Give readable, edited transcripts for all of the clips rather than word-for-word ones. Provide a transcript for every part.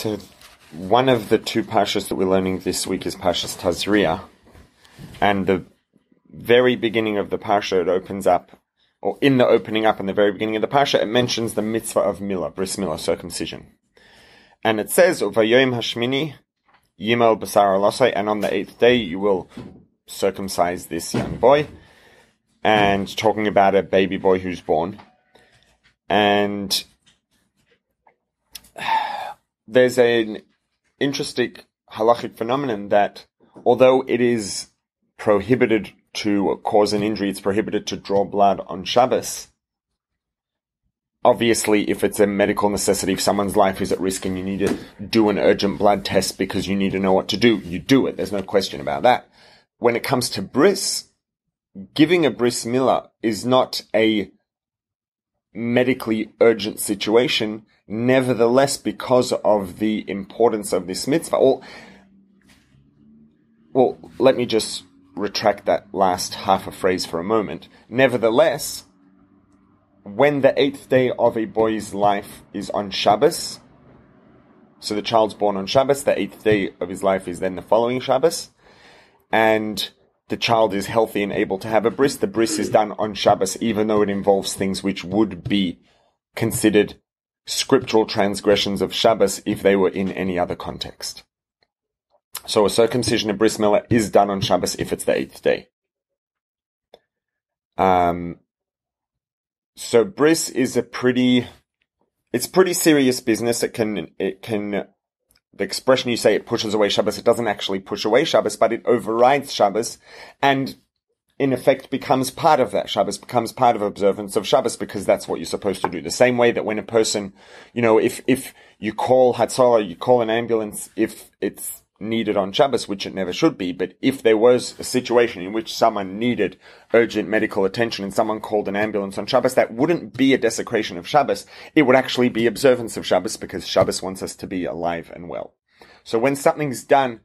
So one of the two parshas that we're learning this week is Parshas Tazria. And the very beginning of the parsha, it opens up, or in the opening up in the very beginning of the parsha, it mentions the mitzvah of milah, bris milah, circumcision. And it says, Uvayom hashmini yimel basar alasai, and on the 8th day you will circumcise this young boy. And talking about a baby boy who's born. And there's an interesting halachic phenomenon that although it is prohibited to cause an injury, it's prohibited to draw blood on Shabbos. Obviously, if it's a medical necessity, if someone's life is at risk and you need to do an urgent blood test because you need to know what to do, you do it. There's no question about that. When it comes to bris, giving a bris milah is not a medically urgent situation. Nevertheless, because of the importance of this mitzvah, well, let me just retract that last half a phrase for a moment. Nevertheless, when the 8th day of a boy's life is on Shabbos, so the child's born on Shabbos, the 8th day of his life is then the following Shabbos, and the child is healthy and able to have a bris, the bris is done on Shabbos, even though it involves things which would be considered scriptural transgressions of Shabbos if they were in any other context. So a circumcision of bris milah is done on Shabbos if it's the 8th day. So bris is it's pretty serious business. It can, the expression you say it pushes away Shabbos, it doesn't actually push away Shabbos, but it overrides Shabbos and in effect becomes part of that Shabbos, becomes part of observance of Shabbos because that's what you're supposed to do. The same way that when a person, if you call Hatzalah, you call an ambulance if it's needed on Shabbos, which it never should be, but if there was a situation in which someone needed urgent medical attention and someone called an ambulance on Shabbos, that wouldn't be a desecration of Shabbos. It would actually be observance of Shabbos because Shabbos wants us to be alive and well. So when something's done,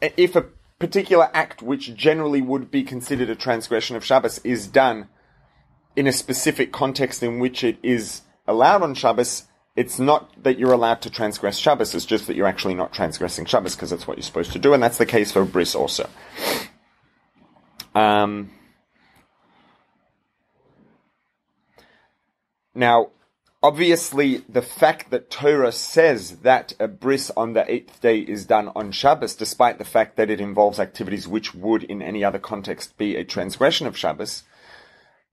if a particular act which generally would be considered a transgression of Shabbos is done in a specific context in which it is allowed on Shabbos, it's not that you're allowed to transgress Shabbos, it's just that you're actually not transgressing Shabbos because that's what you're supposed to do, and that's the case for bris also. Now, obviously, the fact that Torah says that a bris on the 8th day is done on Shabbos, despite the fact that it involves activities which would in any other context be a transgression of Shabbos,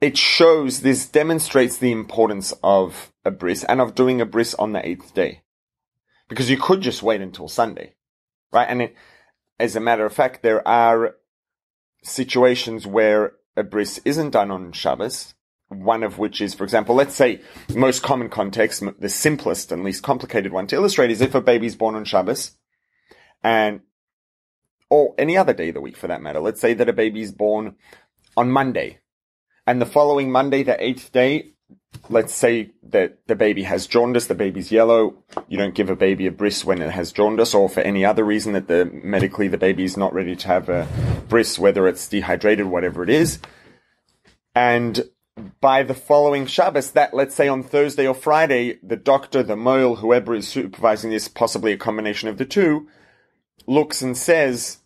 this demonstrates the importance of a bris and of doing a bris on the 8th day. Because you could just wait until Sunday, right? And as a matter of fact, there are situations where a bris isn't done on Shabbos, one of which is, for example, let's say, most common context, the simplest and least complicated one to illustrate is if a baby's born on Shabbos, or any other day of the week for that matter. Let's say that a baby's born on Monday, and the following Monday, the 8th day, let's say that the baby has jaundice, the baby's yellow, you don't give a baby a bris when it has jaundice, or for any other reason that medically the baby is not ready to have a bris, whether it's dehydrated, whatever it is. And by the following Shabbos, that, let's say on Thursday or Friday, the doctor, the moil, whoever is supervising this, possibly a combination of the two, looks and says,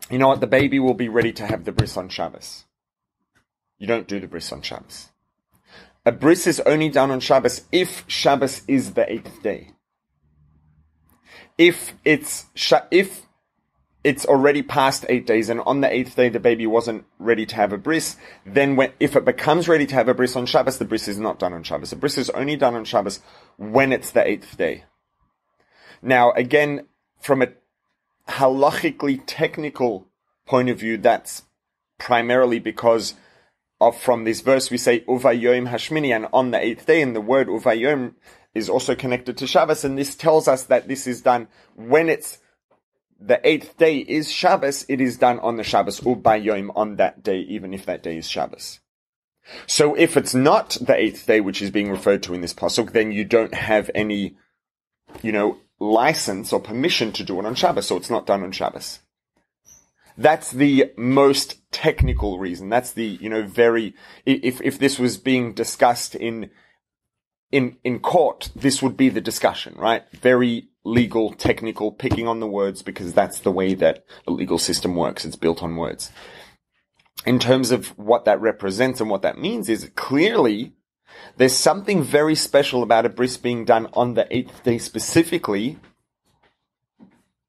you know what, the baby will be ready to have the bris on Shabbos. You don't do the bris on Shabbos. A bris is only done on Shabbos if Shabbos is the 8th day. If it's already past 8 days and on the 8th day the baby wasn't ready to have a bris, then if it becomes ready to have a bris on Shabbos, the bris is not done on Shabbos. The bris is only done on Shabbos when it's the 8th day. Now, again, from a halachically technical point of view, that's primarily because from this verse we say Uvayom hashmini, and on the 8th day, and the word Uvayom is also connected to Shabbos, and this tells us that this is done when it's the 8th day is Shabbos, it is done on the Shabbos, Ubayom, on that day, even if that day is Shabbos. So if it's not the 8th day which is being referred to in this pasuk, then you don't have any, license or permission to do it on Shabbos, so it's not done on Shabbos. That's the most technical reason. That's the, if this was being discussed in in court, this would be the discussion, right? Very legal, technical, picking on the words, because that's the way that the legal system works. It's built on words. In terms of what that represents and what that means is clearly there's something very special about a bris being done on the 8th day specifically,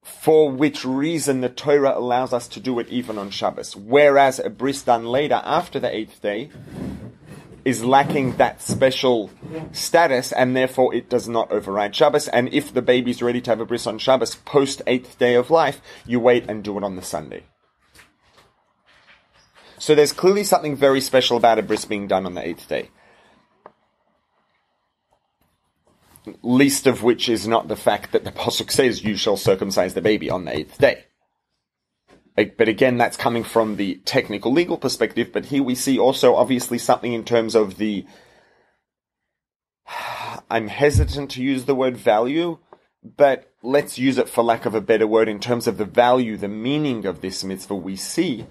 for which reason the Torah allows us to do it even on Shabbos. Whereas a bris done later, after the 8th day, is lacking that special status, and therefore it does not override Shabbos. And if the baby's ready to have a bris on Shabbos post 8th day of life, you wait and do it on the Sunday. So there's clearly something very special about a bris being done on the 8th day. Least of which is not the fact that the Pasuk says you shall circumcise the baby on the 8th day. But again, that's coming from the technical legal perspective. But here we see also obviously something in terms of the, I'm hesitant to use the word value, but let's use it for lack of a better word, in terms of the value, the meaning of this mitzvah we see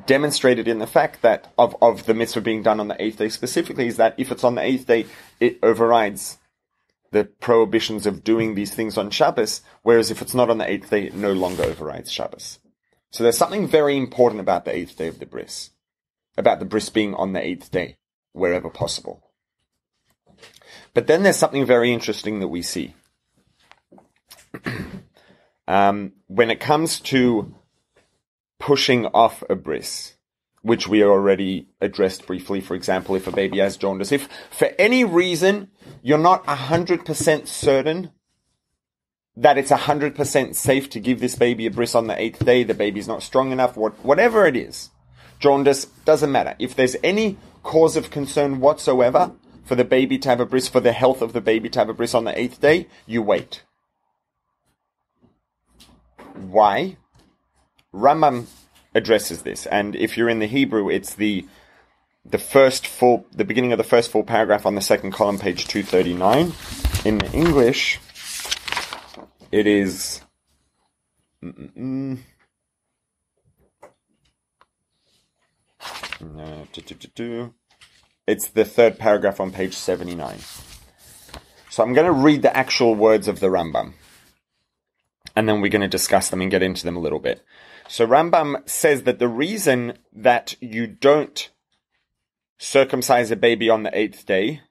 demonstrated in the fact that of the mitzvah being done on the 8th day specifically, is that if it's on the 8th day, it overrides the prohibitions of doing these things on Shabbos, whereas if it's not on the 8th day, it no longer overrides Shabbos. So there's something very important about the 8th day of the bris, about the bris being on the 8th day, wherever possible. But then there's something very interesting that we see. When it comes to pushing off a bris, which we already addressed briefly, for example, if a baby has jaundice, if for any reason you're not 100% certain that it's 100% safe to give this baby a bris on the 8th day, the baby's not strong enough, whatever it is, jaundice, doesn't matter. If there's any cause of concern whatsoever for the baby to have a bris, for the health of the baby to have a bris on the 8th day, you wait. Why? Rambam addresses this, and if you're in the Hebrew, it's the beginning of the first full paragraph on the second column, page 239. In English, it is it's the third paragraph on page 79. So I'm going to read the actual words of the Rambam, and then we're going to discuss them and get into them a little bit. So Rambam says that the reason that you don't circumcise a baby on the 8th day,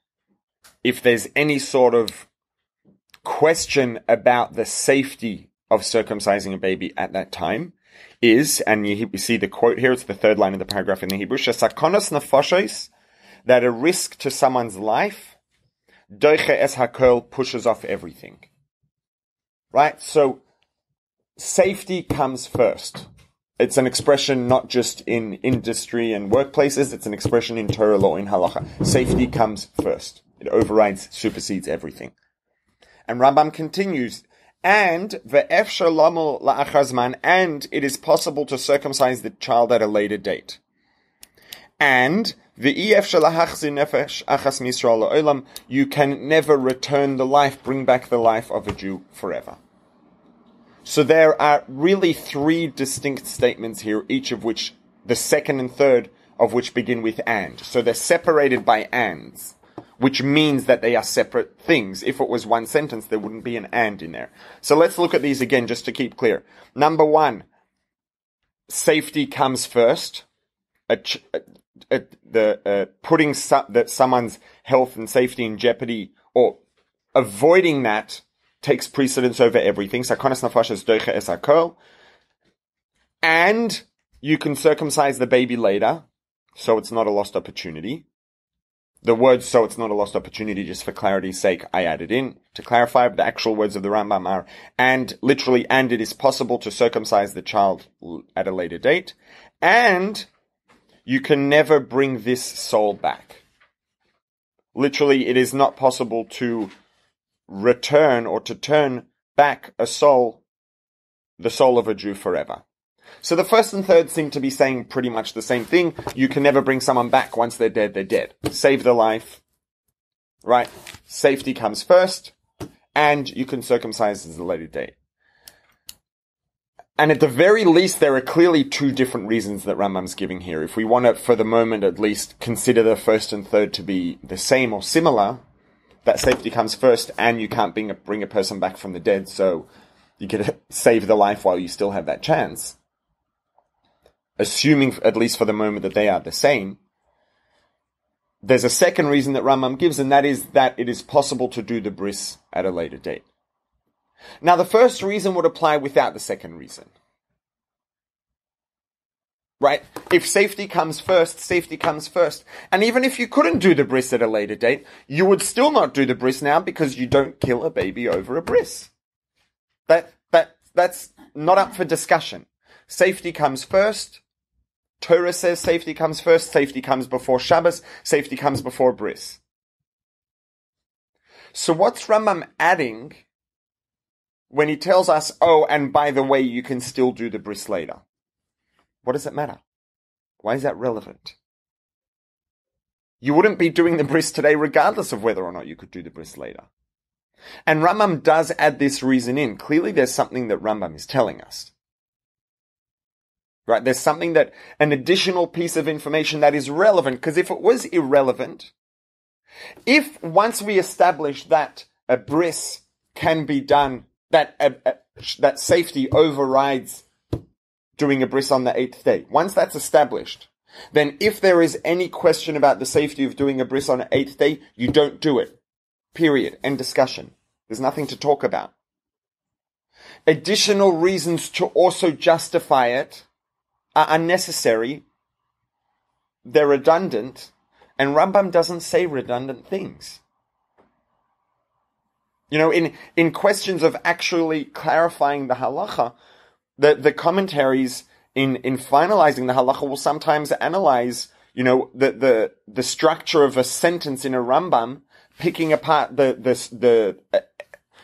if there's any sort of question about the safety of circumcising a baby at that time, is, and you see the quote here, it's the third line of the paragraph in the Hebrew, "Shesakonos nefashos," that a risk to someone's life, doiche es hakol, pushes off everything. Right? So, safety comes first. It's an expression not just in industry and workplaces, it's an expression in Torah law, in halacha. Safety comes first. It overrides, supersedes everything. And Rambam continues, and ve'efshar lamu la'achar zman, and it is possible to circumcise the child at a later date. And ve'efshar lahachzir nefesh achas misrael la'olam, you can never return the life, bring back the life of a Jew forever. So there are really three distinct statements here, each of which, the second and third of which begin with and. So they're separated by ands, which means that they are separate things. If it was one sentence, there wouldn't be an and in there. So let's look at these again, just to keep clear. Number one, safety comes first. Putting someone's health and safety in jeopardy, or avoiding that, takes precedence over everything. Sakonas nefashos doiche es hakol. And you can circumcise the baby later, so it's not a lost opportunity. The words "so it's not a lost opportunity," just for clarity's sake, I added in to clarify, but the actual words of the Rambam are, and literally, and it is possible to circumcise the child at a later date, and you can never bring this soul back. Literally, it is not possible to return or to turn back a soul, the soul of a Jew, forever. So the first and third seem to be saying pretty much the same thing. You can never bring someone back. Once they're dead, they're dead. Save the life, right? Safety comes first, and you can circumcise at a later date. And at the very least, there are clearly two different reasons that Rambam's giving here. If we want to, for the moment at least, consider the first and third to be the same or similar, that safety comes first, and you can't bring a person back from the dead, so you can save the life while you still have that chance. Assuming, at least for the moment, that they are the same. There's a second reason that Rambam gives, and that is that it is possible to do the bris at a later date. Now, the first reason would apply without the second reason. Right? If safety comes first, safety comes first. And even if you couldn't do the bris at a later date, you would still not do the bris now because you don't kill a baby over a bris. That's not up for discussion. Safety comes first. Torah says safety comes first. Safety comes before Shabbos. Safety comes before bris. So what's Rambam adding when he tells us, oh, and by the way, you can still do the bris later? What does it matter? Why is that relevant? You wouldn't be doing the bris today regardless of whether or not you could do the bris later. And Rambam does add this reason in. Clearly there's something that Rambam is telling us. Right? There's something that, an additional piece of information that is relevant, because if it was irrelevant, if once we establish that a bris can be done, that safety overrides doing a bris on the 8th day. Once that's established, then if there is any question about the safety of doing a bris on the 8th day, you don't do it. Period. End discussion. There's nothing to talk about. Additional reasons to also justify it are unnecessary. They're redundant. And Rambam doesn't say redundant things. You know, in questions of actually clarifying the halacha, the commentaries in finalizing the halacha will sometimes analyze, you know, the structure of a sentence in a Rambam, picking apart a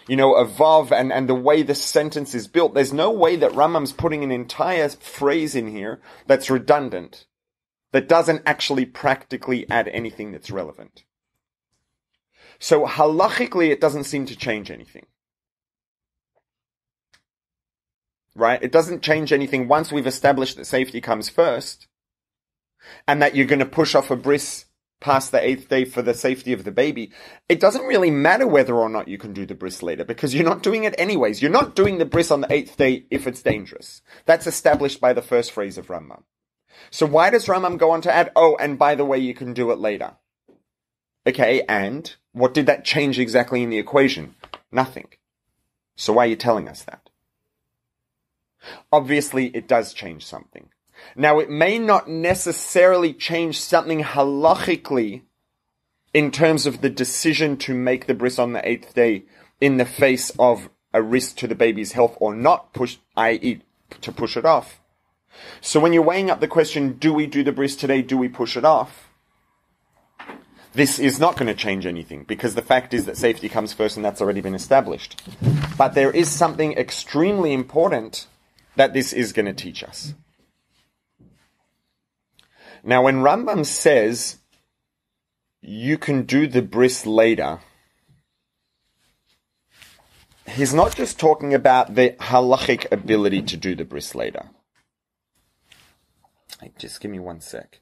vav and the way the sentence is built. There's no way that Rambam's putting an entire phrase in here that's redundant, that doesn't actually practically add anything that's relevant. So halachically, it doesn't seem to change anything. Right? It doesn't change anything once we've established that safety comes first, and that you're going to push off a bris past the 8th day for the safety of the baby. It doesn't really matter whether or not you can do the bris later, because you're not doing it anyways. You're not doing the bris on the 8th day if it's dangerous. That's established by the first phrase of Rambam. So why does Rambam go on to add, oh, and by the way, you can do it later? Okay, and what did that change exactly in the equation? Nothing. So why are you telling us that? Obviously, it does change something. Now, it may not necessarily change something halachically in terms of the decision to make the bris on the 8th day in the face of a risk to the baby's health or not push, i.e. to push it off. So when you're weighing up the question, do we do the bris today, do we push it off? This is not going to change anything, because the fact is that safety comes first and that's already been established. But there is something extremely important that this is going to teach us. Now, when Rambam says you can do the bris later, he's not just talking about the halachic ability to do the bris later. Just give me one sec.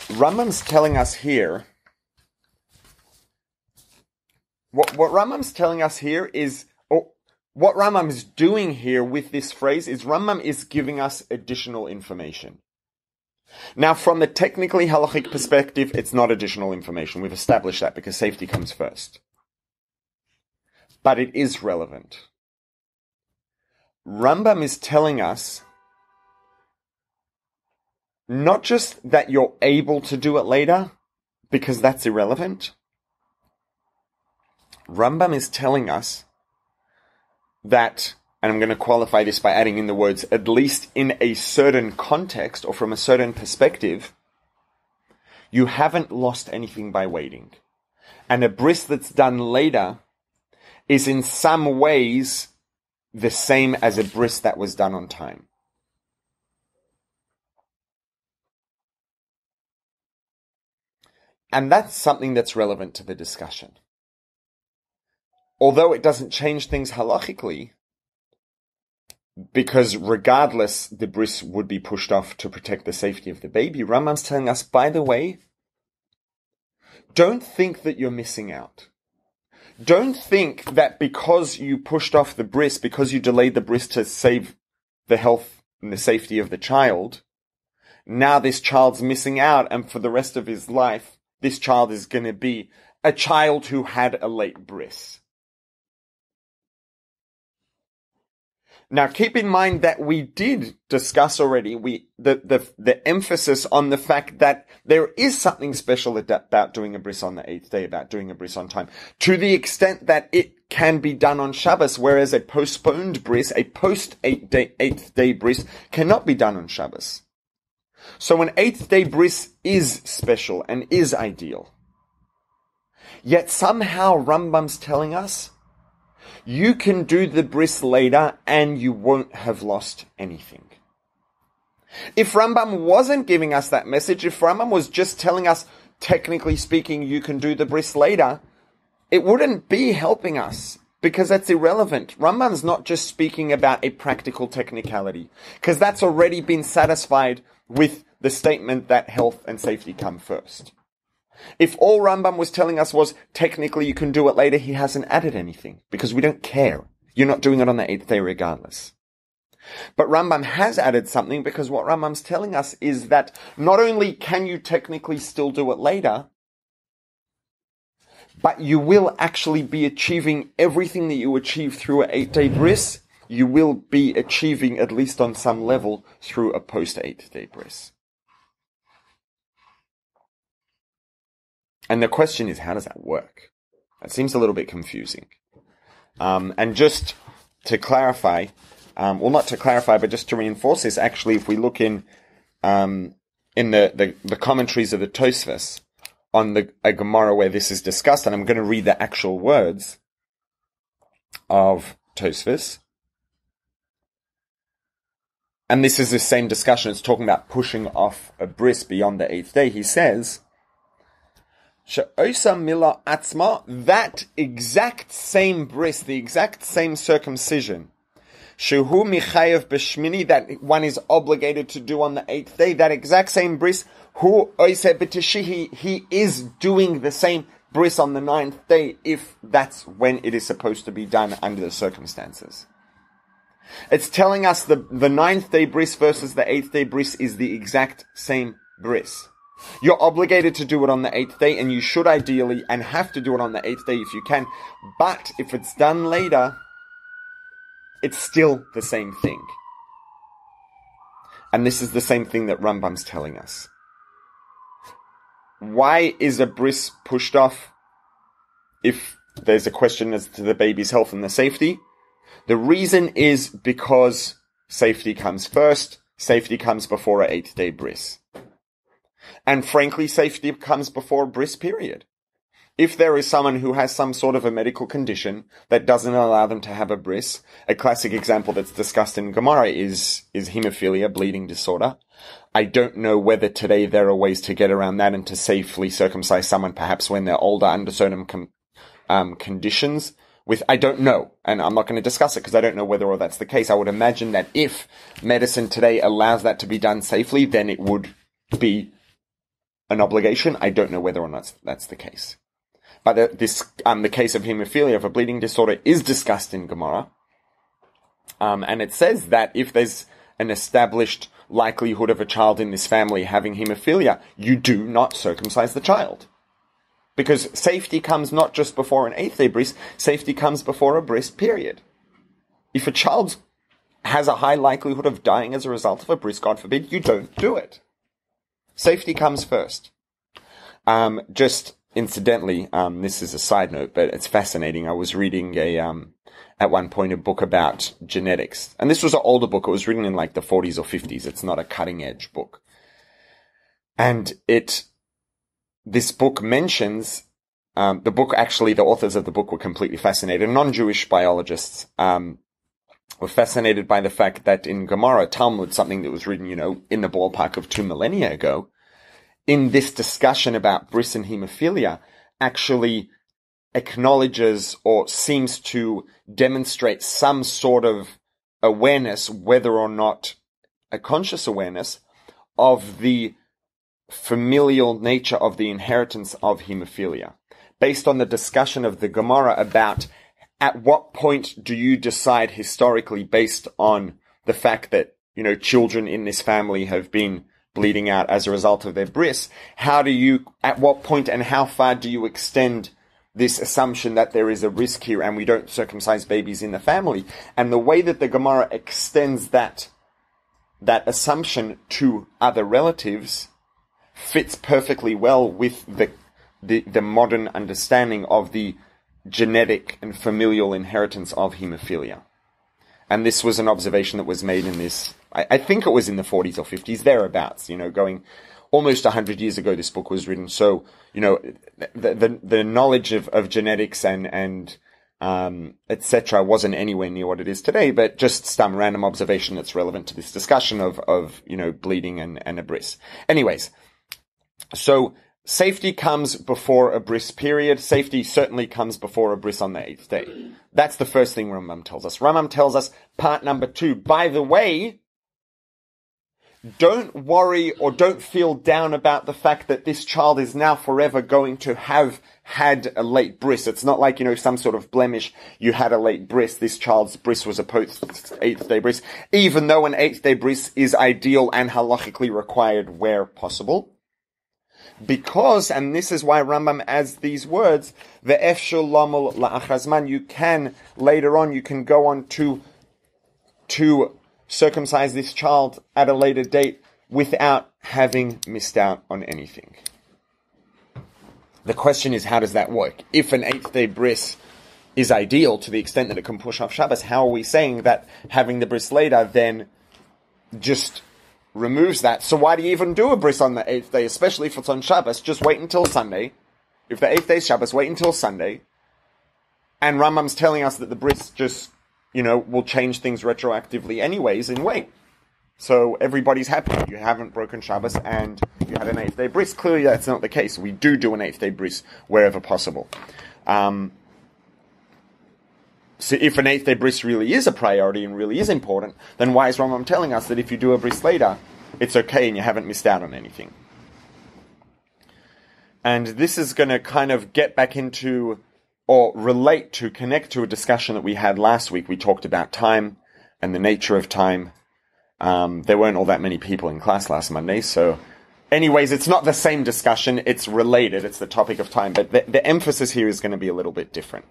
Rambam's telling us here, what Rambam's telling us here is, or what Rambam is doing here with this phrase is Rambam is giving us additional information. Now, from the technically halachic perspective, it's not additional information. We've established that because safety comes first. But it is relevant. Rambam is telling us not just that you're able to do it later, because that's irrelevant. Rambam is telling us that, and I'm going to qualify this by adding in the words, at least in a certain context or from a certain perspective, you haven't lost anything by waiting. And a bris that's done later is in some ways the same as a bris that was done on time. And that's something that's relevant to the discussion. although it doesn't change things halachically, because regardless, the bris would be pushed off to protect the safety of the baby, Rambam's telling us, by the way, don't think that you're missing out. Don't think that because you pushed off the bris, because you delayed the bris to save the health and the safety of the child, now this child's missing out, and for the rest of his life, this child is going to be a child who had a late bris. Now, keep in mind that we did discuss already the emphasis on the fact that there is something special about doing a bris on the 8th day, about doing a bris on time, to the extent that it can be done on Shabbos, whereas a postponed bris, a post-8th day bris, cannot be done on Shabbos. So an 8th day bris is special and is ideal. Yet somehow Rambam's telling us, you can do the bris later and you won't have lost anything. If Rambam wasn't giving us that message, if Rambam was just telling us, technically speaking, you can do the bris later, it wouldn't be helping us, because that's irrelevant. Rambam's not just speaking about a practical technicality, because that's already been satisfied with the statement that health and safety come first. If all Rambam was telling us was, technically you can do it later, he hasn't added anything, because we don't care. You're not doing it on the 8th day regardless. But Rambam has added something, because what Rambam's telling us is that not only can you technically still do it later, but you will actually be achieving everything that you achieve through an 8th day bris, you will be achieving, at least on some level, through a post-8th day bris. And the question is, how does that work? That seems a little bit confusing. And just to clarify, well, not to clarify, but just to reinforce this, actually, if we look in the commentaries of the Tosfos on a Gemara where this is discussed, and I'm going to read the actual words of Tosfos. And this is the same discussion. It's talking about pushing off a bris beyond the 8th day. He says, that exact same bris, the exact same circumcision, shehu michayev b'shmini, that one is obligated to do on the 8th day, that exact same bris, hu oiseh b'tishihi, he is doing the same bris on the 9th day, if that's when it is supposed to be done under the circumstances. It's telling us the 9th day bris versus the 8th day bris is the exact same bris. You're obligated to do it on the 8th day, and you should ideally and have to do it on the 8th day if you can. But if it's done later, it's still the same thing. And this is the same thing that Rambam's telling us. Why is a bris pushed off if there's a question as to the baby's health and the safety? The reason is because safety comes first. Safety comes before an 8th day bris. And frankly, safety comes before a bris period. If there is someone who has some sort of a medical condition that doesn't allow them to have a bris, a classic example that's discussed in Gemara is hemophilia, bleeding disorder. I don't know whether today there are ways to get around that and to safely circumcise someone perhaps when they're older under certain conditions. I don't know, and I'm not going to discuss it because I don't know whether or that's the case. I would imagine that if medicine today allows that to be done safely, then it would be an obligation. I don't know whether or not that's the case. But the case of hemophilia, of a bleeding disorder, is discussed in Gemara. And it says that if there's an established likelihood of a child in this family having hemophilia, you do not circumcise the child. Because safety comes not just before an 8th day bris, safety comes before a bris period. If a child has a high likelihood of dying as a result of a bris, God forbid, you don't do it. Safety comes first. Just incidentally, this is a side note, but it's fascinating. I was reading at one point a book about genetics. And this was an older book. It was written in like the 40s or 50s. It's not a cutting edge book. And this book mentions, the authors of the book were completely fascinated. Non-Jewish biologists, were fascinated by the fact that in Gemara, Talmud, something that was written, in the ballpark of 2 millennia ago, in this discussion about bris and hemophilia, actually acknowledges or seems to demonstrate some sort of awareness, whether or not a conscious awareness, of the familial nature of the inheritance of hemophilia. Based on the discussion of the Gemara about at what point do you decide historically, based on the fact that, children in this family have been bleeding out as a result of their bris, at what point and how far do you extend this assumption that there is a risk here and we don't circumcise babies in the family? And the way that the Gemara extends that assumption to other relatives fits perfectly well with the modern understanding of the genetic and familial inheritance of hemophilia. And this was an observation that was made in this, I think it was in the 40s or 50s, thereabouts, going almost 100 years ago this book was written. So, the knowledge of genetics and etc. wasn't anywhere near what it is today, but just some random observation that's relevant to this discussion of bleeding and a bris. Anyways, so safety comes before a bris period. Safety certainly comes before a bris on the 8th day. That's the first thing Rambam tells us. Rambam tells us, part number 2, by the way, don't worry or don't feel down about the fact that this child is now forever going to have had a late bris. It's not like, some sort of blemish. You had a late bris. This child's bris was a post 8th day bris, even though an 8th day bris is ideal and halachically required where possible. Because, and this is why Rambam adds these words, ve'efshul lamul la'achrazman, you can, later on, you can go on to circumcise this child at a later date without having missed out on anything. The question is, how does that work? If an 8th day bris is ideal to the extent that it can push off Shabbos, how are we saying that having the bris later then just removes that? So why do you even do a bris on the 8th day, especially if it's on Shabbos? Just wait until Sunday. If the 8th day is Shabbos, wait until Sunday. And Rambam's telling us that the bris just, will change things retroactively anyways, and wait. So everybody's happy. You haven't broken Shabbos and you had an 8th day bris. Clearly that's not the case. We do an 8th day bris wherever possible. So if an 8th day bris really is a priority and really is important, then why is Rambam telling us that if you do a bris later, it's okay and you haven't missed out on anything? And this is going to kind of get back into, or connect to a discussion that we had last week. We talked about time and the nature of time. There weren't all that many people in class last Monday, so anyways, it's not the same discussion, it's related, it's the topic of time, but the emphasis here is going to be a little bit different.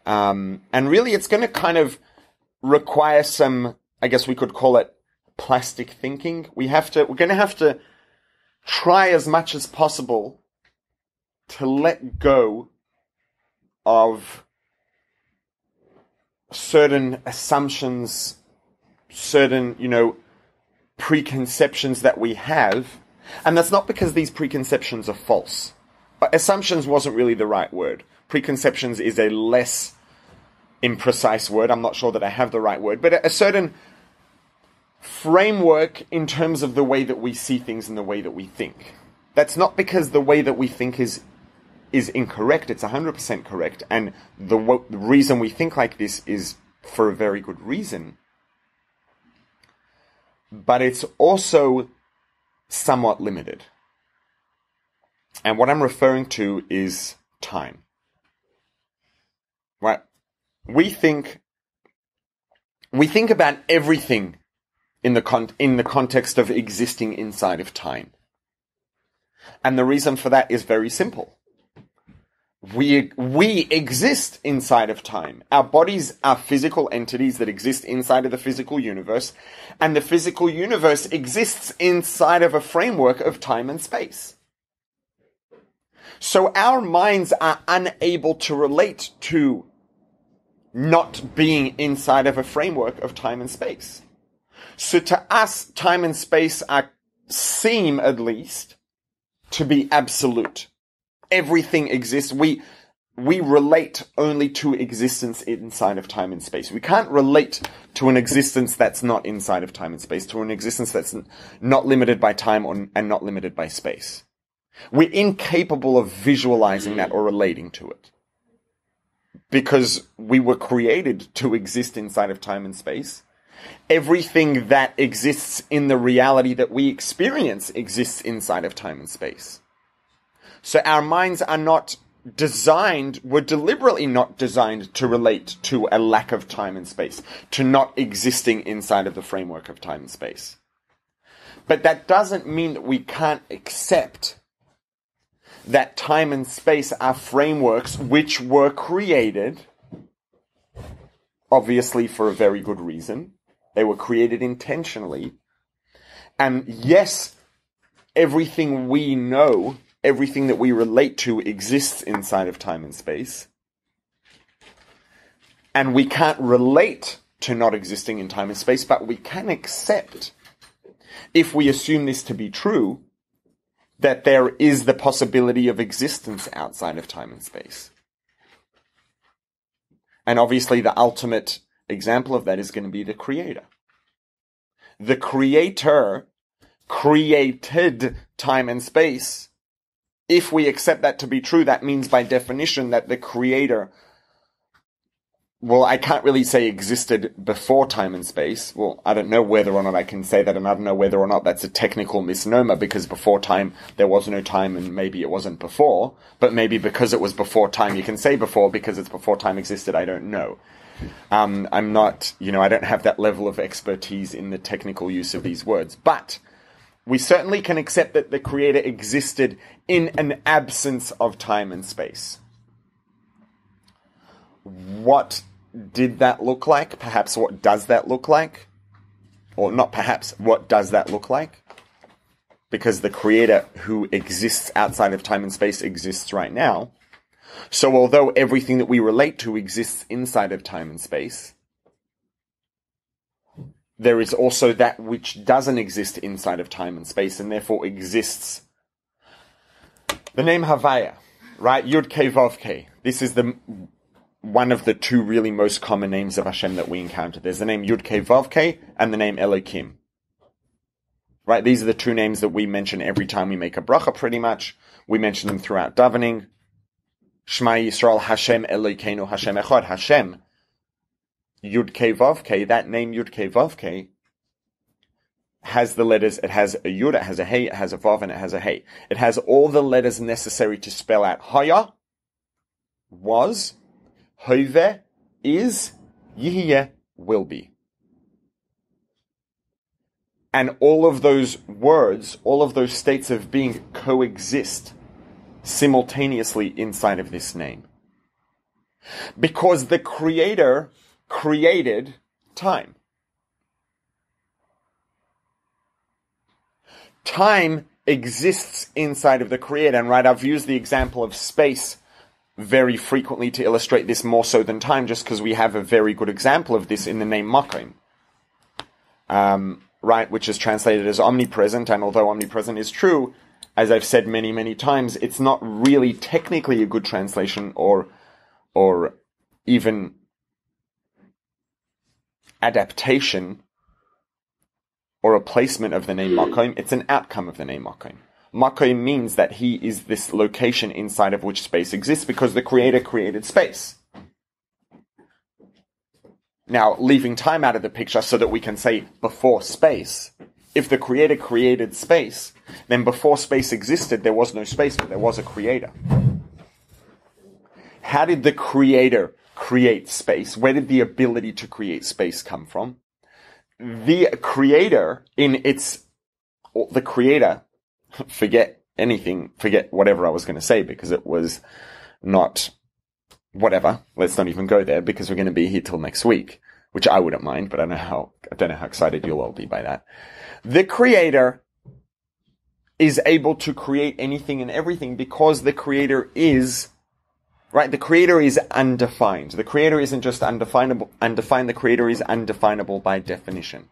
And really it's going to kind of require some, I guess we could call it plastic thinking. We're going to have to try as much as possible to let go of certain assumptions, certain, preconceptions that we have. And that's not because these preconceptions are false. Assumptions wasn't really the right word. Preconceptions is a less imprecise word. I'm not sure that I have the right word, but a certain framework in terms of the way that we see things and the way that we think. That's not because the way that we think is incorrect. It's 100% correct. And the reason we think like this is for a very good reason. But it's also somewhat limited. And what I'm referring to is time. Right? We think about everything in the context of existing inside of time. And the reason for that is very simple. We exist inside of time. Our bodies are physical entities that exist inside of the physical universe, and the physical universe exists inside of a framework of time and space. So our minds are unable to relate to not being inside of a framework of time and space. So to us, time and space seem at least to be absolute. Everything exists. We relate only to existence inside of time and space. We can't relate to an existence that's not inside of time and space, to an existence that's not limited by time and not limited by space. We're incapable of visualizing that or relating to it. because we were created to exist inside of time and space. Everything that exists in the reality that we experience exists inside of time and space. So our minds are not designed, were deliberately not designed to relate to a lack of time and space, to not existing inside of the framework of time and space. But that doesn't mean that we can't accept that time and space are frameworks which were created, obviously for a very good reason. They were created intentionally. And yes, everything we know, everything that we relate to exists inside of time and space. And we can't relate to not existing in time and space, but we can accept, if we assume this to be true, that there is the possibility of existence outside of time and space. And obviously the ultimate example of that is going to be the Creator. The Creator created time and space. If we accept that to be true, that means by definition that the Creator, well, I can't really say existed before time and space. Well, I don't know whether or not I can say that, and I don't know whether or not that's a technical misnomer, because before time, there was no time, and maybe it wasn't before. But maybe because it was before time, you can say before, because it's before time existed, I don't know. I'm not, I don't have that level of expertise in the technical use of these words. But we certainly can accept that the Creator existed in an absence of time and space. What did that look like? Perhaps what does that look like? Or not perhaps, what does that look like? Because the Creator who exists outside of time and space exists right now. So although everything that we relate to exists inside of time and space, there is also that which doesn't exist inside of time and space, and therefore exists. The name Havaya, right? Yud Kei Vav Kei. This is one of the two really most common names of Hashem that we encounter. There's the name Yud Kei Vav Kei and the name Elokim. Right? These are the two names that we mention every time we make a bracha, pretty much. We mention them throughout davening. Shema Yisroel, Hashem Elokeinu, Hashem Echad. Hashem, Yud Kei Vav Kei, that name Yud Kei Vav Kei has the letters, it has a Yud, it has a Hey, it has a Vav, and it has a Hey. It has all the letters necessary to spell out Haya, was, Hove, is, Yihye, will be. And all of those words, all of those states of being coexist simultaneously inside of this name. Because the Creator created time. Time exists inside of the Creator. And right, I've used the example of space very frequently to illustrate this more so than time, just because we have a very good example of this in the name Makom. Right, which is translated as omnipresent, and although omnipresent is true, as I've said many, many times, it's not really technically a good translation or even adaptation or a placement of the name Makom. It's an outcome of the name Makom. Makom means that he is this location inside of which space exists because the Creator created space. Now, leaving time out of the picture so that we can say before space. If the Creator created space, then before space existed, there was no space, but there was a Creator. How did the Creator create space? Where did the ability to create space come from? The Creator, forget anything, forget whatever I was going to say, because it was not whatever. Let's not even go there, because we're going to be here till next week, which I wouldn't mind, but I don't know how excited you'll all be by that. The Creator is able to create anything and everything because the Creator is, right? The Creator is undefined. The Creator isn't just undefined. The Creator is undefinable by definition.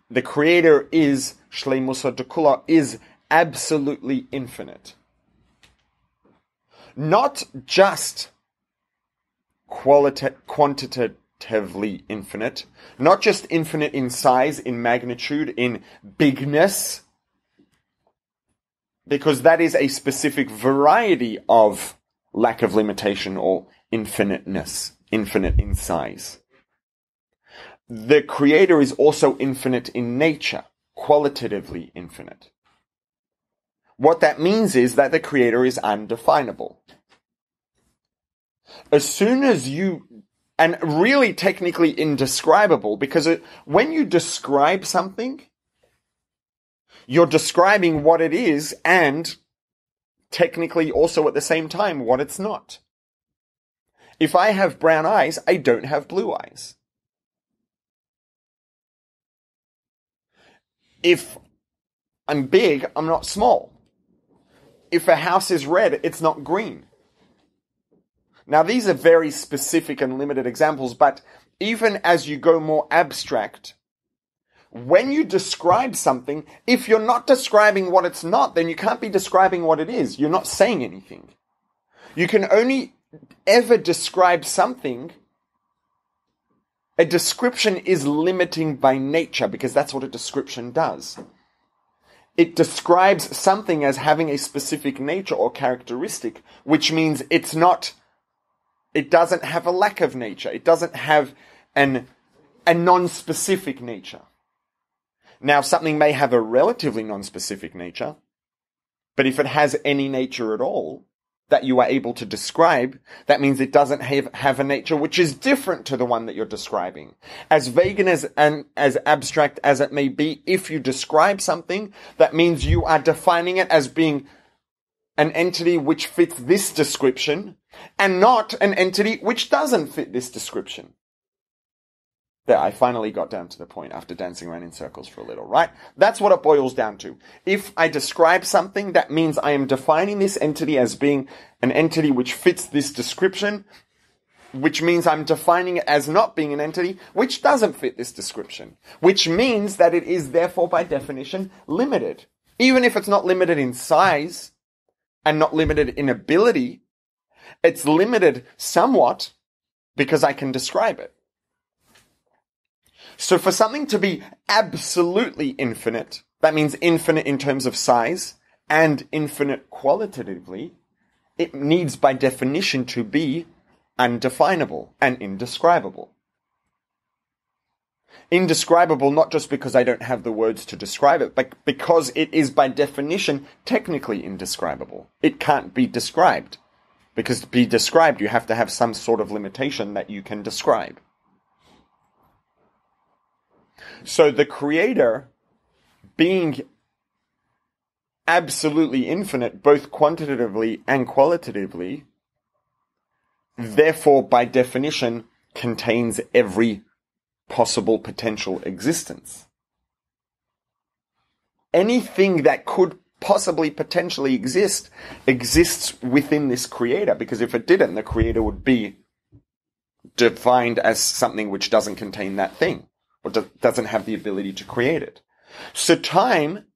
The Creator is Shleimus HaDekula, is absolutely infinite. Not just quantitatively infinite, not just infinite in size, in magnitude, in bigness, because that is a specific variety of lack of limitation or infiniteness, infinite in size. The Creator is also infinite in nature, qualitatively infinite. What that means is that the Creator is undefinable. As soon as and really technically indescribable, because when you describe something, you're describing what it is and technically also at the same time what it's not. If I have brown eyes, I don't have blue eyes. If I'm big, I'm not small. If a house is red, it's not green. Now, these are very specific and limited examples, but even as you go more abstract, when you describe something, if you're not describing what it's not, then you can't be describing what it is. You're not saying anything. You can only ever describe something. A description is limiting by nature, because that's what a description does. It describes something as having a specific nature or characteristic, which means it doesn't have a lack of nature. It doesn't have a non-specific nature. Now, something may have a relatively non-specific nature, but if it has any nature at all that you are able to describe, that means it doesn't have a nature which is different to the one that you're describing. As vague and as abstract as it may be, if you describe something, that means you are defining it as being an entity which fits this description and not an entity which doesn't fit this description. There, I finally got down to the point after dancing around in circles for a little, right? That's what it boils down to. If I describe something, that means I am defining this entity as being an entity which fits this description, which means I'm defining it as not being an entity which doesn't fit this description, which means that it is therefore by definition limited. Even if it's not limited in size and not limited in ability, it's limited somewhat because I can describe it. So for something to be absolutely infinite, that means infinite in terms of size and infinite qualitatively, it needs by definition to be undefinable and indescribable. Indescribable not just because I don't have the words to describe it, but because it is by definition technically indescribable. It can't be described. Because to be described, you have to have some sort of limitation that you can describe. So the Creator, being absolutely infinite, both quantitatively and qualitatively, therefore by definition contains every possible potential existence. Anything that could possibly potentially exist exists within this Creator, because if it didn't, the Creator would be defined as something which doesn't contain that thing, or doesn't have the ability to create it. So time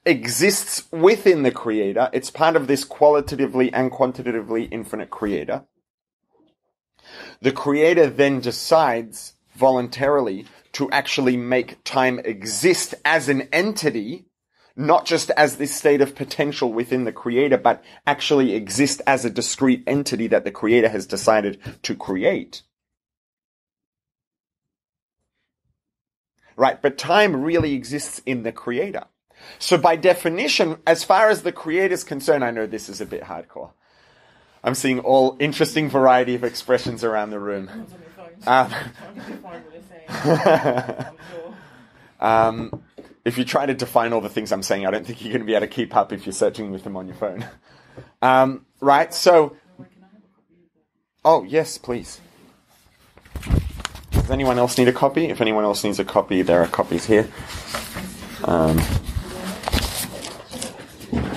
exists within the Creator. It's part of this qualitatively and quantitatively infinite Creator. The Creator then decides voluntarily to actually make time exist as an entity, not just as this state of potential within the Creator, but actually exist as a discrete entity that the Creator has decided to create. Right, but time really exists in the Creator. So by definition, as far as the Creator is concerned, I know this is a bit hardcore. I'm seeing all interesting variety of expressions around the room. If you try to define all the things I'm saying, I don't think you're going to be able to keep up if you're searching with them on your phone. Right, so... Oh, yes, please. Does anyone else need a copy? If anyone else needs a copy, there are copies here.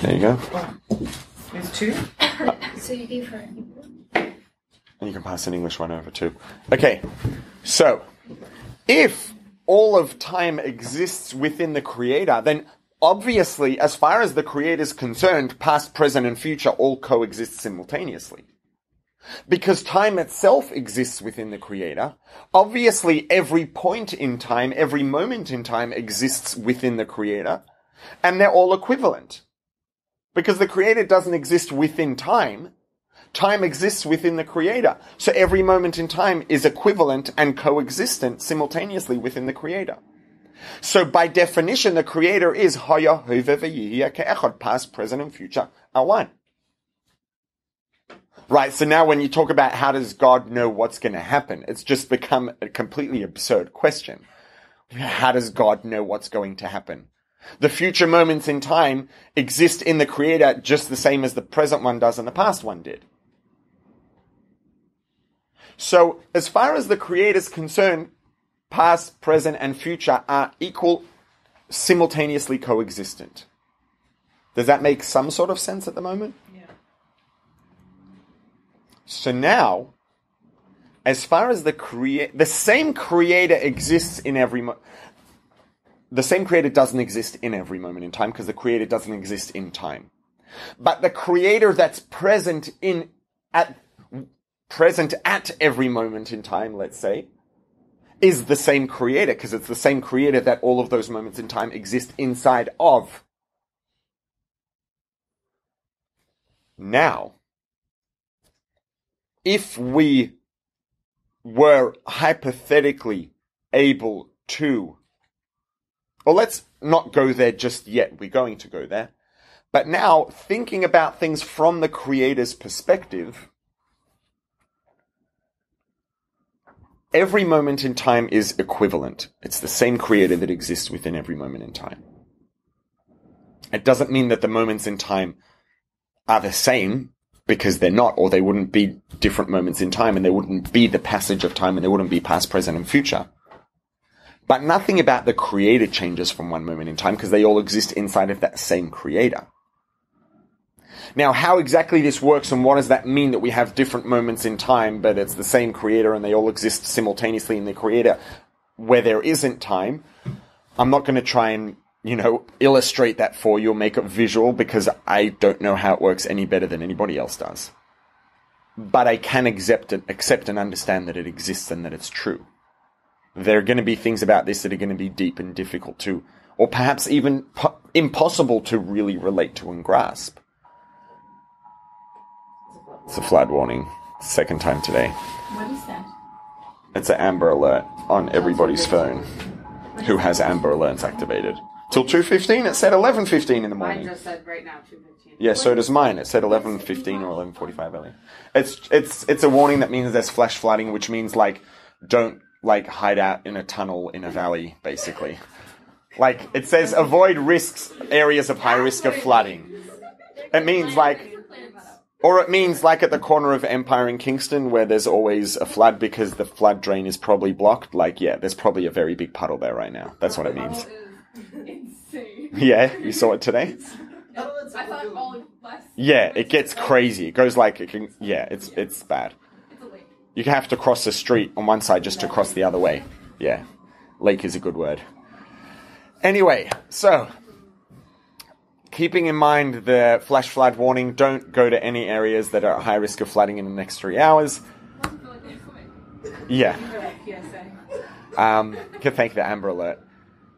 There you go. There's two. So you gave her. And you can pass an English one over too. Okay, so if all of time exists within the Creator, then obviously, as far as the Creator is concerned, past, present, and future all coexist simultaneously. Because time itself exists within the Creator, obviously every point in time, every moment in time exists within the Creator, and they're all equivalent. Because the Creator doesn't exist within time, Time exists within the Creator. So every moment in time is equivalent and coexistent simultaneously within the Creator. So by definition, the Creator is Haya, Hove, V'Yihya Ke'echad, past, present, and future are one. Right, so now when you talk about how does God know what's going to happen, it's just become a completely absurd question. How does God know what's going to happen? The future moments in time exist in the Creator just the same as the present one does and the past one did. So, as far as the Creator is concerned, past, present, and future are equal, simultaneously coexistent. Does that make some sort of sense at the moment? Yeah. So now, as far as the same Creator exists in every the same Creator doesn't exist in every moment in time because the Creator doesn't exist in time. But the Creator that's present at every moment in time, let's say, is the same Creator because it's the same Creator that all of those moments in time exist inside of. Now, if we were hypothetically able to, or let's not go there just yet, we're going to go there, but now thinking about things from the Creator's perspective, every moment in time is equivalent. It's the same Creator that exists within every moment in time. It doesn't mean that the moments in time are the same, because they're not, or they wouldn't be different moments in time, and there wouldn't be the passage of time, and there wouldn't be past, present, and future. But nothing about the Creator changes from one moment in time, because they all exist inside of that same Creator. Now, how exactly this works, and what does that mean that we have different moments in time, but it's the same Creator, and they all exist simultaneously in the Creator, where there isn't time, I'm not going to try and illustrate that for you or make it visual because I don't know how it works any better than anybody else does. But I can accept and understand that it exists and that it's true. There are going to be things about this that are going to be deep and difficult to, or perhaps even impossible to really relate to and grasp. It's a flood warning. Second time today. What is that? It's an Amber Alert on everybody's phone who has Amber Alerts activated. Till 2:15, it said 11:15 in the morning. Mine just said right now 2:15. Yeah, so does mine. It said 11:15 or 11:45 earlier. It's a warning that means there's flash flooding, which means don't hide out in a tunnel in a valley, basically. It says avoid areas of high risk of flooding. It means or it means at the corner of Empire and Kingston where there's always a flood because the flood drain is probably blocked. There's probably a very big puddle there right now. That's what it means. Insane. Yeah, you saw it today? I thought all last. Yeah, it gets crazy. It goes it's bad. It's a lake. You have to cross the street on one side just to cross the other way. Yeah, lake is a good word. Anyway, so, keeping in mind the flash flood warning, don't go to any areas that are at high risk of flooding in the next 3 hours. Yeah. Can thank the Amber Alert.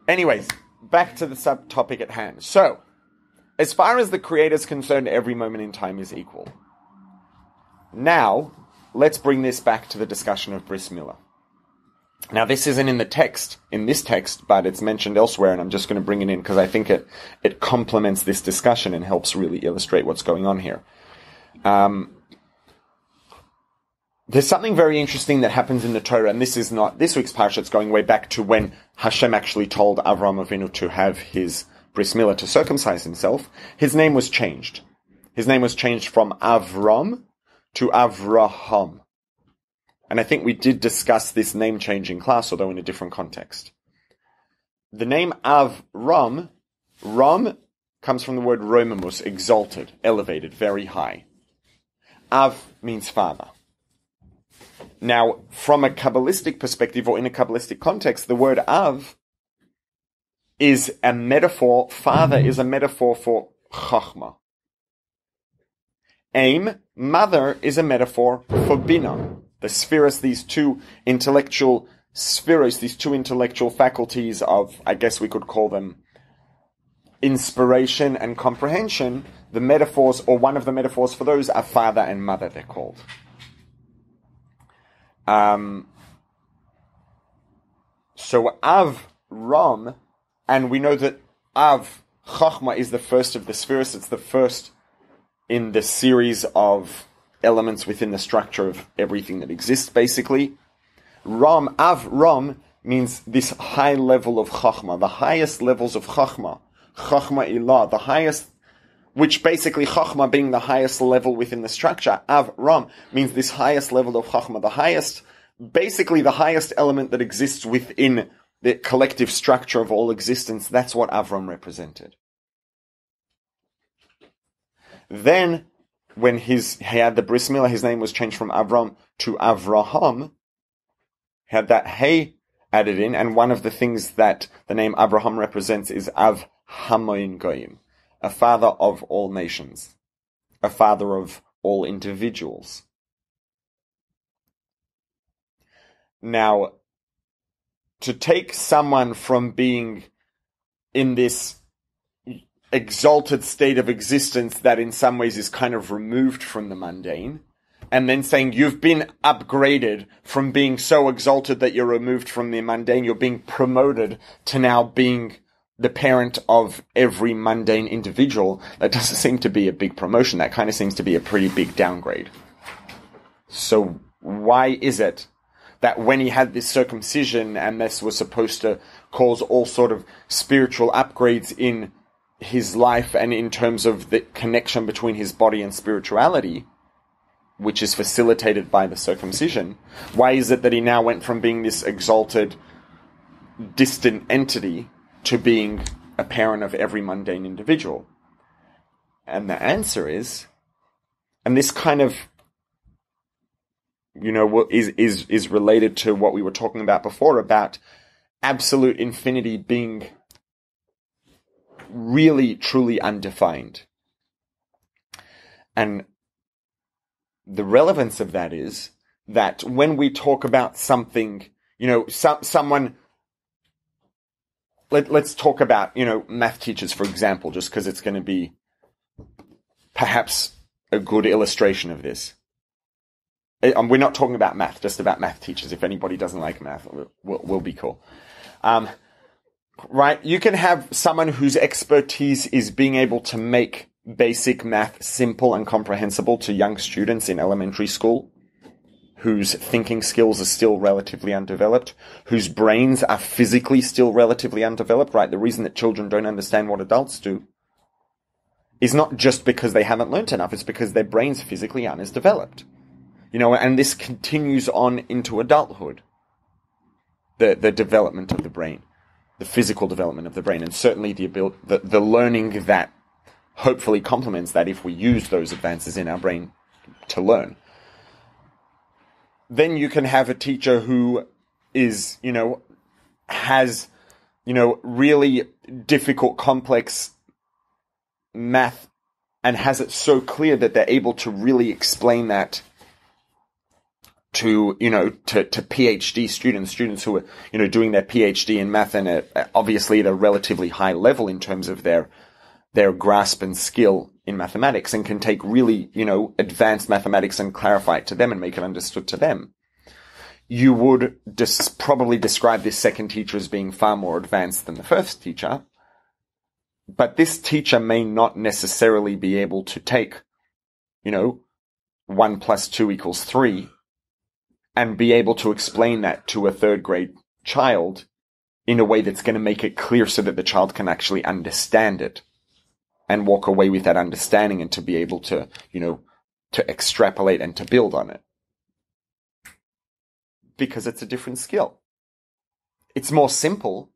Anyways, back to the subtopic at hand. So, as far as the Creator is concerned, every moment in time is equal. Now, let's bring this back to the discussion of bris milah. Now, this isn't in this text, but it's mentioned elsewhere, and I'm just going to bring it in because I think it complements this discussion and helps really illustrate what's going on here. There's something very interesting that happens in the Torah, and this is not this week's parsha. It's going way back to when Hashem actually told Avraham Avinu to have his bris milah, to circumcise himself. His name was changed. His name was changed from Avram to Avraham. And I think we did discuss this name change in class, although in a different context. The name Avram, Ram, comes from the word romamus, exalted, elevated, very high. Av means father. Now, from a Kabbalistic perspective, or in a Kabbalistic context, the word Av is a metaphor, father is a metaphor for Chachma. Aim, mother, is a metaphor for Bina. The spheres, these two intellectual spheres, these two intellectual faculties of, I guess we could call them inspiration and comprehension, the metaphors, or one of the metaphors for those, are father and mother, they're called. So Av-Ram, and we know that Chachma is the first of the spheres. It's the first in the series of elements within the structure of everything that exists, basically. Av-Ram means this high level of Chachma, the highest levels of Chachma Ilah, the highest, which basically Chachma being the highest level within the structure. Av-Ram means this highest level of Chachma, the highest, basically the highest element that exists within the collective structure of all existence. That's what Avram represented. Then, when he had the bris milah, his name was changed from Avram to Avraham. He had that hey added in, and one of the things that the name Abraham represents is Av Hamoin Goyim, a father of all nations, a father of all individuals. Now, to take someone from being in this exalted state of existence that in some ways is kind of removed from the mundane, and then saying you've been upgraded from being so exalted that you're removed from the mundane, you're being promoted to now being the parent of every mundane individual, that doesn't seem to be a big promotion. That kind of seems to be a pretty big downgrade. So why is it that when he had this circumcision, and this was supposed to cause all sort of spiritual upgrades in his life and in terms of the connection between his body and spirituality, which is facilitated by the circumcision, why is it that he now went from being this exalted, distant entity to being a parent of every mundane individual? And the answer is, and this kind of, is related to what we were talking about before, about absolute infinity being really, truly undefined. And the relevance of that is that when we talk about something, someone, let's talk about, math teachers, for example, just because it's going to be perhaps a good illustration of this. We're not talking about math, just about math teachers. If anybody doesn't like math, we'll be cool. Right? You can have someone whose expertise is being able to make basic math simple and comprehensible to young students in elementary school, whose thinking skills are still relatively undeveloped, whose brains are physically still relatively undeveloped, right? The reason that children don't understand what adults do is not just because they haven't learnt enough, it's because their brains physically aren't as developed. And this continues on into adulthood. The development of the brain, the physical development of the brain, and certainly the learning that hopefully complements that if we use those advances in our brain to learn. Then you can have a teacher who is, has, really difficult, complex math and has it so clear that they're able to really explain that to PhD students who are, doing their PhD in math and obviously at a relatively high level in terms of their grasp and skill in mathematics, and can take really, advanced mathematics and clarify it to them and make it understood to them. You would probably describe this second teacher as being far more advanced than the first teacher, but this teacher may not necessarily be able to take, 1 + 2 = 3 and be able to explain that to a third grade child in a way that's going to make it clear so that the child can actually understand it and walk away with that understanding and to be able to, to extrapolate and to build on it. Because it's a different skill. It's more simple,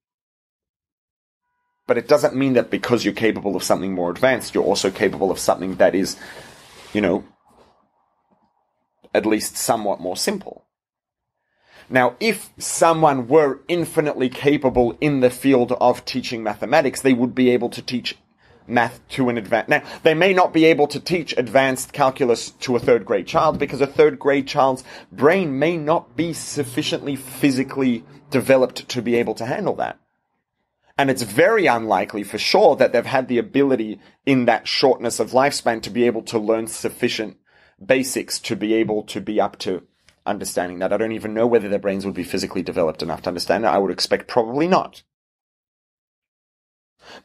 but it doesn't mean that because you're capable of something more advanced, you're also capable of something that is, at least somewhat more simple. Now, if someone were infinitely capable in the field of teaching mathematics, they would be able to teach math to an advanced. Now, they may not be able to teach advanced calculus to a third grade child because a third grade child's brain may not be sufficiently physically developed to be able to handle that. And it's very unlikely for sure that they've had the ability in that shortness of lifespan to be able to learn sufficient basics to be able to be up to understanding that. I don't even know whether their brains would be physically developed enough to understand it. I would expect probably not.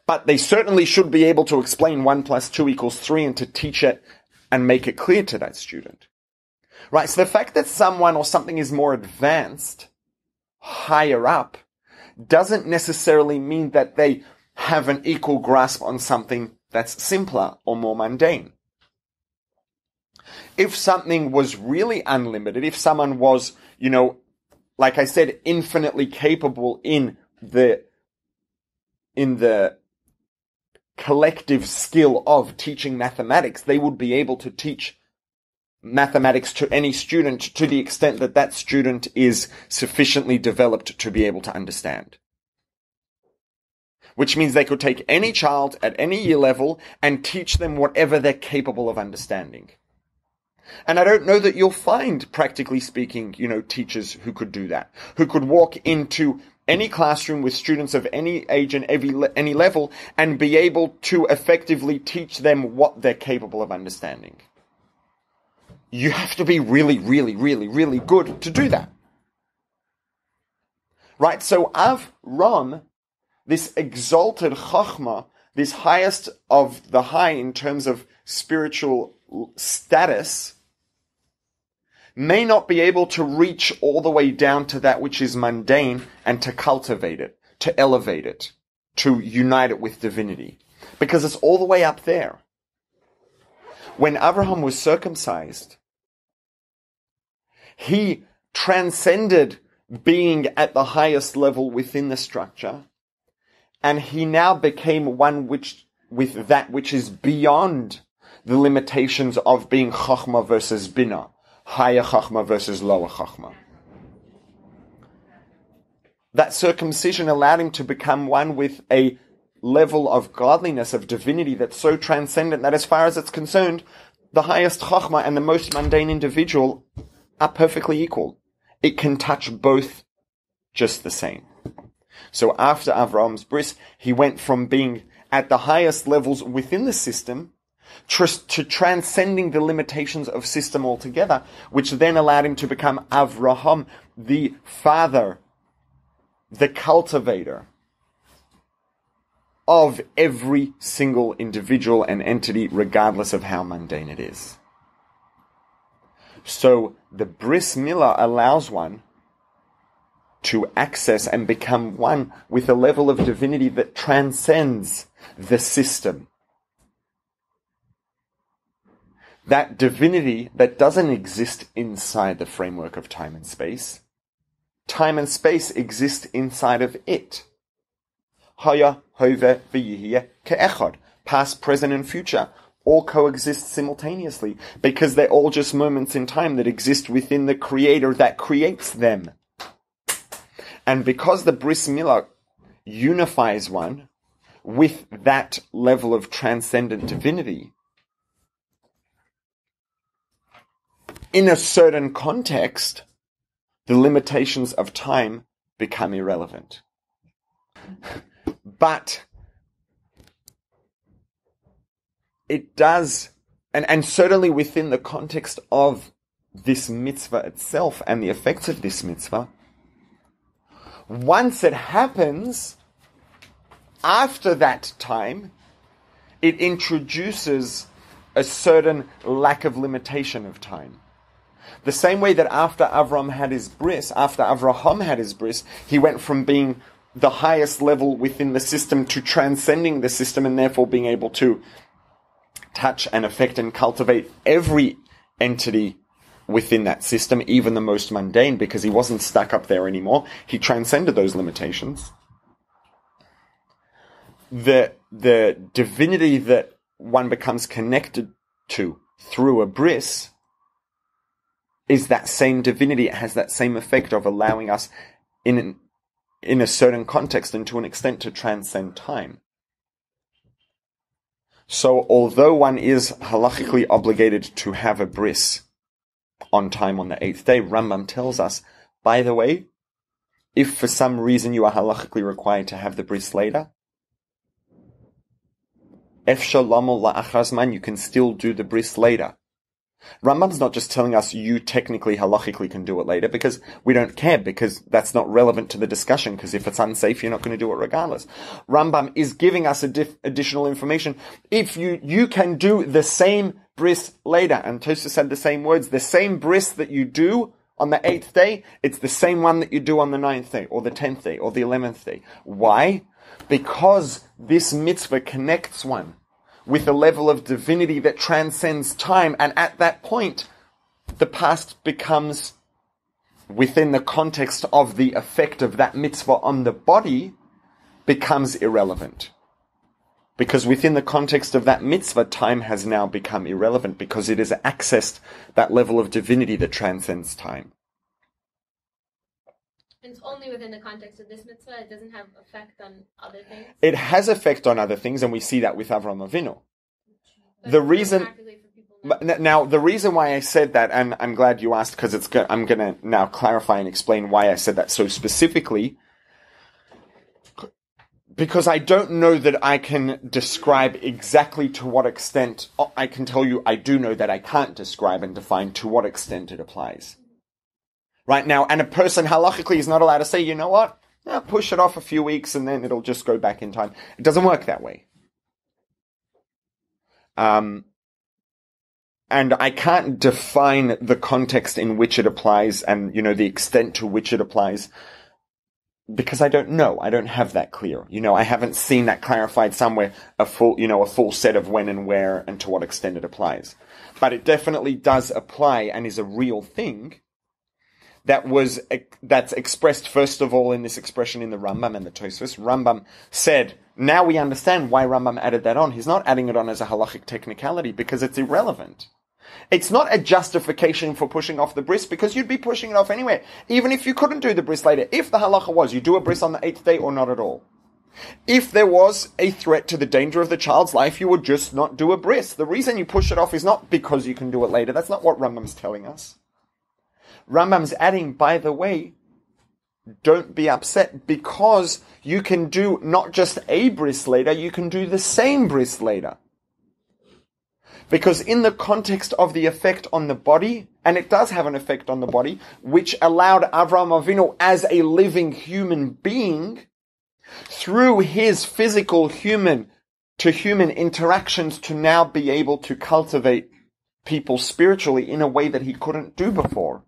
But they certainly should be able to explain 1 + 2 = 3 and to teach it and make it clear to that student. Right, so the fact that someone or something is more advanced, higher up, doesn't necessarily mean that they have an equal grasp on something that's simpler or more mundane. If something was really unlimited, if someone was, like I said, infinitely capable in the collective skill of teaching mathematics, they would be able to teach mathematics to any student to the extent that that student is sufficiently developed to be able to understand. Which means they could take any child at any year level and teach them whatever they're capable of understanding. And I don't know that you'll find, practically speaking, teachers who could do that, who could walk into any classroom with students of any age and any level and be able to effectively teach them what they're capable of understanding. You have to be really, really, really, really good to do that. Right? So Avram, this exalted Chachma, this highest of the high in terms of spiritual status, may not be able to reach all the way down to that which is mundane and to cultivate it, to elevate it, to unite it with divinity. Because it's all the way up there. When Abraham was circumcised, he transcended being at the highest level within the structure, and he now became one with that which is beyond the limitations of being Chachma versus Binah, higher Chachma versus lower Chachma. That circumcision allowed him to become one with a level of godliness, of divinity that's so transcendent that as far as it's concerned, the highest Chachma and the most mundane individual are perfectly equal. It can touch both just the same. So after Avram's bris, he went from being at the highest levels within the system to transcending the limitations of system altogether, which then allowed him to become Avraham, the father, the cultivator of every single individual and entity, regardless of how mundane it is. So the bris milah allows one to access and become one with a level of divinity that transcends the system. That divinity that doesn't exist inside the framework of time and space. Time and space exist inside of it. Haya, hove, v'yihye, ke'echad. Past, present, and future all coexist simultaneously because they're all just moments in time that exist within the creator that creates them. And because the bris milah unifies one with that level of transcendent divinity, in a certain context, the limitations of time become irrelevant. But it does, and certainly within the context of this mitzvah itself and the effects of this mitzvah, once it happens, after that time, it introduces a certain lack of limitation of time. The same way that after Avraham had his bris, he went from being the highest level within the system to transcending the system and therefore being able to touch and affect and cultivate every entity within that system, even the most mundane, because he wasn't stuck up there anymore. He transcended those limitations. The divinity that one becomes connected to through a bris is that same divinity. It has that same effect of allowing us in a certain context and to an extent to transcend time. So although one is halachically obligated to have a bris on time on the 8th day, Rambam tells us, by the way, if for some reason you are halachically required to have the bris later, efshar lamol la'achar zman, you can still do the bris later. Rambam's not just telling us you technically, halachically can do it later, because we don't care, because that's not relevant to the discussion, because if it's unsafe, you're not going to do it regardless. Rambam is giving us additional information. If you can do the same bris later, and Tosfos said the same words, the same bris that you do on the 8th day, it's the same one that you do on the 9th day, or the 10th day, or the 11th day. Why? Because this mitzvah connects one with a level of divinity that transcends time, and at that point, the past becomes, within the context of the effect of that mitzvah on the body, becomes irrelevant. Because within the context of that mitzvah, time has now become irrelevant, because it has accessed that level of divinity that transcends time. It's only within the context of this mitzvah. It doesn't have effect on other things. It has effect on other things, and we see that with Avraham Avinu. The reason why I said that, and I'm glad you asked, because I'm going to now clarify and explain why I said that so specifically, because I don't know that I can describe exactly to what extent. I can tell you I do know that I can't describe and define to what extent it applies. Right now, and a person halachically is not allowed to say, you know what, push it off a few weeks and then it'll just go back in time. It doesn't work that way. And I can't define the context in which it applies and, the extent to which it applies, because I don't know. I don't have that clear. I haven't seen that clarified somewhere, a full set of when and where and to what extent it applies. But it definitely does apply and is a real thing. That's expressed first of all in this expression in the Rambam and the Tosfos. Rambam said, now we understand why Rambam added that on. He's not adding it on as a halachic technicality because it's irrelevant. It's not a justification for pushing off the bris, because you'd be pushing it off anyway, even if you couldn't do the bris later. If the halacha was, you do a bris on the 8th day or not at all. If there was a threat to the danger of the child's life, you would just not do a bris. The reason you push it off is not because you can do it later. That's not what Rambam's telling us. Rambam's adding, by the way, don't be upset, because you can do not just a bris later, you can do the same bris later. Because in the context of the effect on the body, and it does have an effect on the body, which allowed Avraham Avinu as a living human being, through his physical human-to-human interactions, to now be able to cultivate people spiritually in a way that he couldn't do before.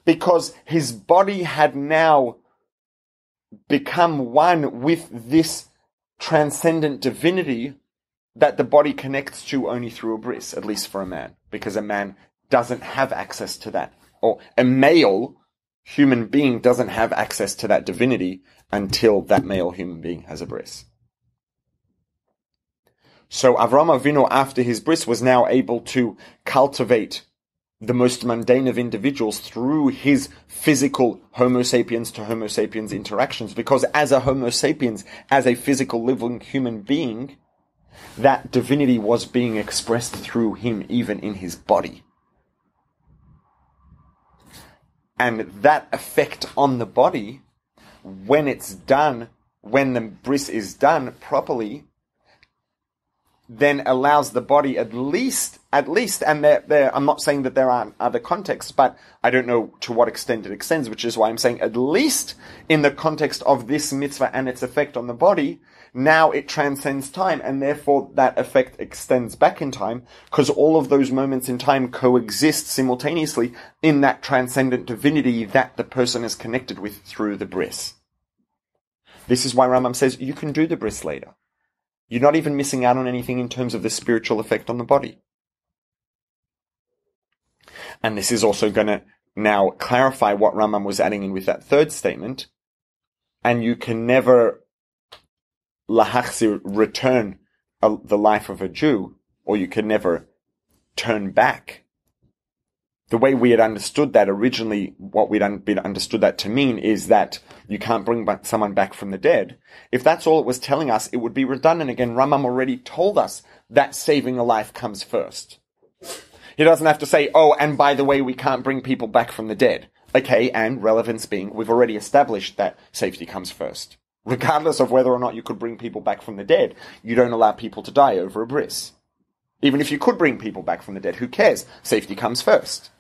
Because his body had now become one with this transcendent divinity that the body connects to only through a bris, at least for a man, because a man doesn't have access to that, or a male human being doesn't have access to that divinity until that male human being has a bris. So Avraham Avinu, after his bris, was now able to cultivate the most mundane of individuals through his physical Homo sapiens to Homo sapiens interactions, because as a Homo sapiens, as a physical living human being, that divinity was being expressed through him even in his body. And that effect on the body, when it's done, when the bris is done properly, then allows the body at least, and I'm not saying that there aren't other contexts, but I don't know to what extent it extends, which is why I'm saying at least in the context of this mitzvah and its effect on the body, now it transcends time, and therefore that effect extends back in time, because all of those moments in time coexist simultaneously in that transcendent divinity that the person is connected with through the bris. This is why Rambam says you can do the bris later. You're not even missing out on anything in terms of the spiritual effect on the body. And this is also going to now clarify what Rambam was adding in with that third statement. And you can never return the life of a Jew, or you can never turn back. The way we had understood that originally, what we'd understood that to mean is that you can't bring someone back from the dead. If that's all it was telling us, it would be redundant again. Rambam already told us that saving a life comes first. He doesn't have to say, oh, and by the way, we can't bring people back from the dead. Okay, and relevance being, we've already established that safety comes first. Regardless of whether or not you could bring people back from the dead, you don't allow people to die over a bris. Even if you could bring people back from the dead, who cares? Safety comes first.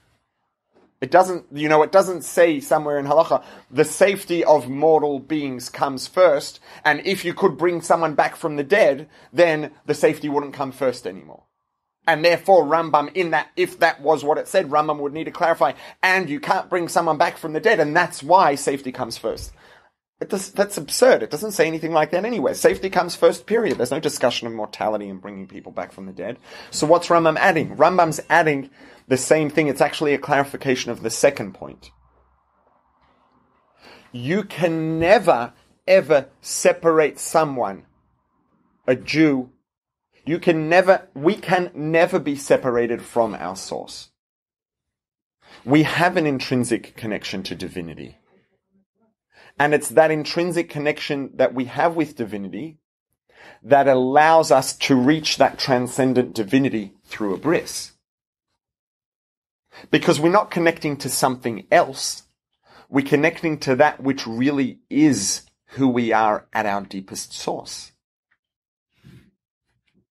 It doesn't say somewhere in halacha, the safety of mortal beings comes first, and if you could bring someone back from the dead, then the safety wouldn't come first anymore. And therefore, Rambam, in that, if that was what it said, Rambam would need to clarify, and you can't bring someone back from the dead, and that's why safety comes first. That's absurd. It doesn't say anything like that anywhere. Safety comes first, period. There's no discussion of mortality and bringing people back from the dead. So what's Rambam adding? Rambam's adding the same thing. It's actually a clarification of the second point. You can never, ever separate someone, a Jew. We can never be separated from our source. We have an intrinsic connection to divinity. And it's that intrinsic connection that we have with divinity that allows us to reach that transcendent divinity through a bris. Because we're not connecting to something else. We're connecting to that which really is who we are at our deepest source.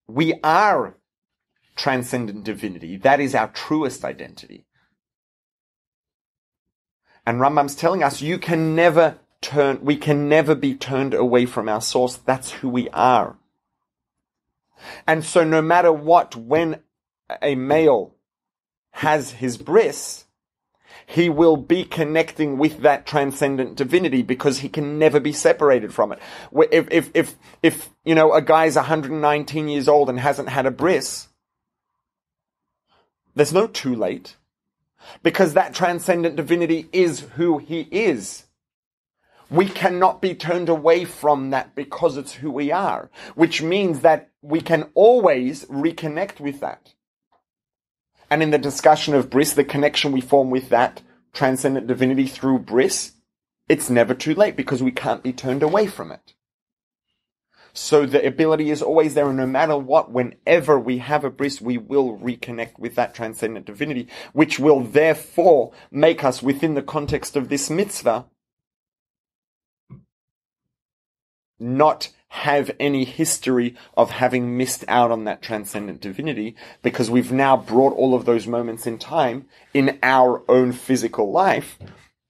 We are transcendent divinity. That is our truest identity. And Rambam's telling us we can never be turned away from our source. That's who we are. And so no matter what, when a male has his bris, he will be connecting with that transcendent divinity because he can never be separated from it. If a guy's 119 years old and hasn't had a bris, there's no too late, because that transcendent divinity is who he is. We cannot be turned away from that because it's who we are, which means that we can always reconnect with that. And in the discussion of bris, the connection we form with that transcendent divinity through bris, it's never too late because we can't be turned away from it. So the ability is always there, and no matter what, whenever we have a bris, we will reconnect with that transcendent divinity, which will therefore make us, within the context of this mitzvah, not have any history of having missed out on that transcendent divinity, because we've now brought all of those moments in time in our own physical life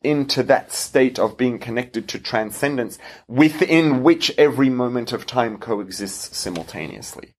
into that state of being connected to transcendence, within which every moment of time coexists simultaneously.